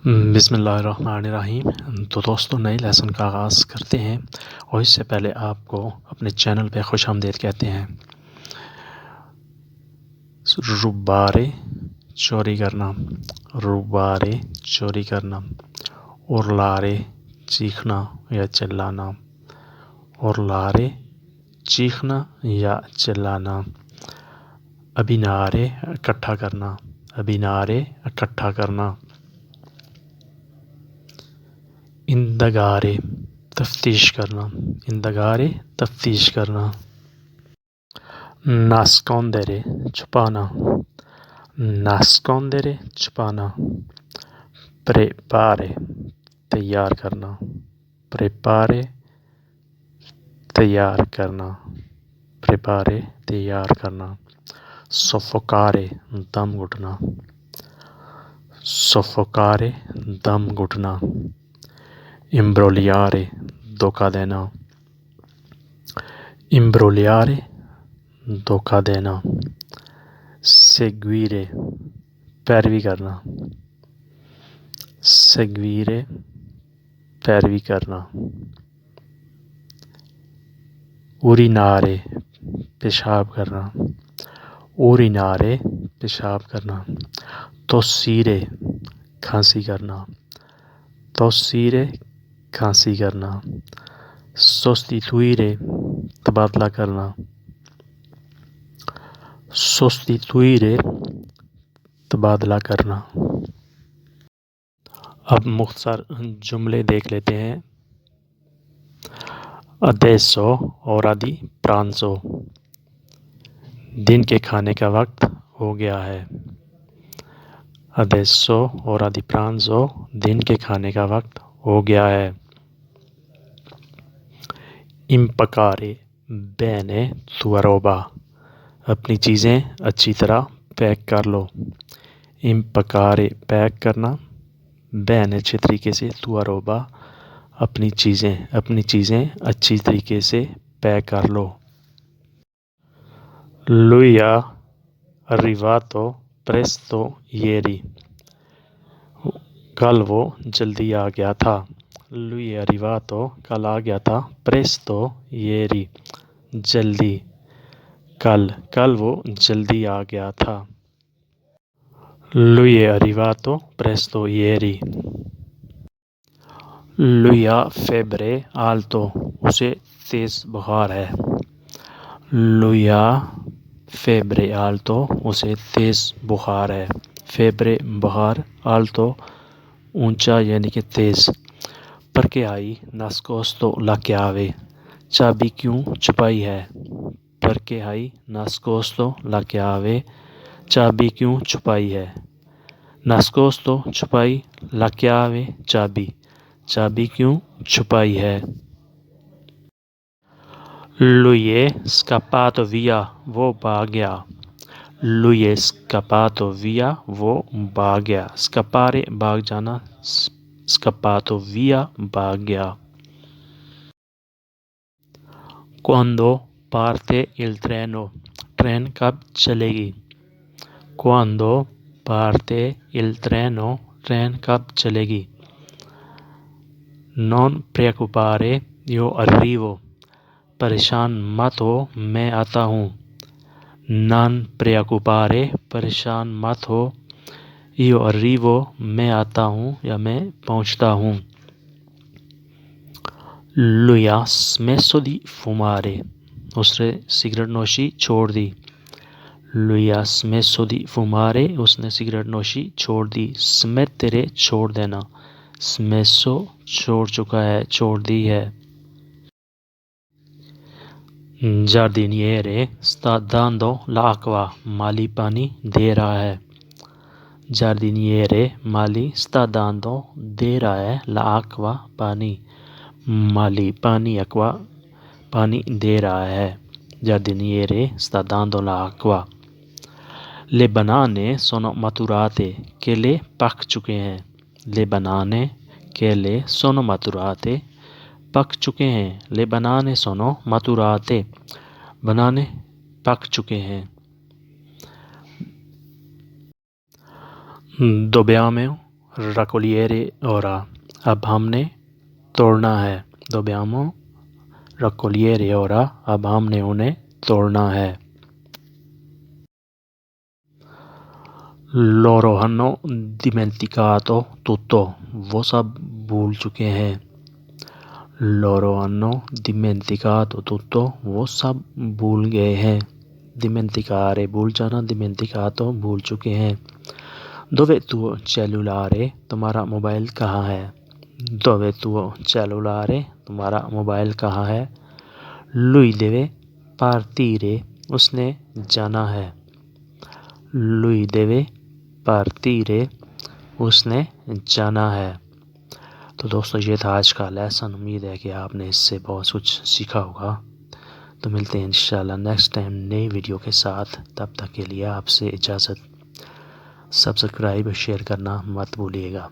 बिस्मिल्लाहिर्रहमानिर्रहीम। तो दोस्तों, नए लेसन का आगाज़ करते हैं और इससे पहले आपको अपने चैनल पे खुशामदीद कहते हैं। रुबारे चोरी करना, रुबारे चोरी करना। उरलारे चीखना या चिल्लाना, उरलारे चीखना या चिल्लाना। अबिनारे इकट्ठा करना, अबिनारे इकट्ठा करना। इंदगारे तफ्तीश करना, इंदगारे तफ्तीश करना। नास्कोंदरे छुपाना, नास्कोंदरे छुपाना। प्रेपारे तैयार करना, प्रेपारे तैयार करना, प्रेपारे तैयार करना। सोफोकारे दम घुटना, सोफोकारे दम घुटना। इम्ब्रोलियारे धोखा देना, इम्ब्रोलियारे धोखा देना। सेग्वीरे पैरवी करना, सेग्वीरे पैरवी करना। उरिनारे पेशाब करना, उरिनारे पेशाब करना। तोसीरे खांसी करना, तोसीरे खांसी करना। सोस्तितुइरे तबादला करना, सोस्तितुइरे तबादला करना। अब मुख्तसर जुमले देख लेते हैं। अदेसो और आदि प्रांसो, दिन के खाने का वक्त हो गया है। अदेसो और आदि प्रांसो, दिन के खाने का वक्त हो गया है। इम्पकारे बेने तुअरोबा, अपनी चीज़ें अच्छी तरह पैक कर लो। इम्पकारे पैक करना, बेने अच्छे तरीके से, तुअरोबा अपनी चीज़ें अच्छी तरीके से पैक कर लो। लुइया arrivato presto ieri, कल वो जल्दी आ गया था। lui è arrivato कल आ गया था। presto ieri जल्दी, कल वो जल्दी आ गया था। lui è arrivato presto ieri। lui ha febbre alto, उसे तेज बुखार है। lui ha febbre alto, उसे तेज बुखार है। फेब्रे बुखार, आल्तो ऊंचा यानी कि तेज। परके आई नास्कोस्तो ला chiave, चाबी क्यों छुपाई है। परके आई नास्कोस्तो ला chiave, चाबी क्यों छुपाई है। नास्कोस्तो छुपाई, ला chiave चाबी, चाबी क्यों छुपाई है। lui è scappato via, वो भाग गया। lui è scappato via, वो भाग गया। स्कपारे भाग जाना, scappato via भाग गया। quando parte il treno, train कब चलेगी। quando parte il treno, train कब चलेगी। non preoccupare, io arrivo, परेशान मत हो, मैं आता हूँ। non preoccupare, परेशान मत हो। io arrivo, मैं आता हूँ या मैं पहुँचता हूँ। lui ha smesso di fumare, उसने सिगरेट नोशी छोड़ दी। lui ha smesso di fumare, उसने सिगरेट नोशी छोड़ दी। smettere छोड़ देना, smesso छोड़ चुका है, छोड़ दी है। giardiniere sta dando l'acqua, माली पानी दे रहा है। giardiniere माली, sta dando दे रहा है, l'acqua पानी, माली पानी, acqua पानी दे रहा है। giardiniere sta dando l'acqua। le banane sono maturate, केले पक चुके हैं। le banane केले sono maturate, पक चुके हैं। le banane sono maturate, बनाने पक चुके हैं। dobbiamo raccogliere ora, अब हमने तोड़ना है। Dobbiamo raccogliere ora, अब हमने उन्हें तोड़ना है। Loro hanno dimenticato tutto, वो सब भूल चुके हैं। Loro hanno dimenticato tutto, वो सब भूल गए हैं। Dimenticare भूल जाना, dimenticato भूल चुके हैं। Dove tuo cellulare, तुम्हारा मोबाइल कहाँ है? Dove tuo cellulare, तुम्हारा मोबाइल कहाँ है? Lui deve partire, उसने जाना है। Lui deve partire, उसने जाना है। तो दोस्तों ये था आज का लेसन। उम्मीद है कि आपने इससे बहुत कुछ सीखा होगा। तो मिलते हैं इंशाल्लाह नेक्स्ट टाइम नई वीडियो के साथ। तब तक के लिए आपसे इजाज़त। सब्सक्राइब और शेयर करना मत भूलिएगा।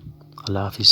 अल्लाह हाफिज़।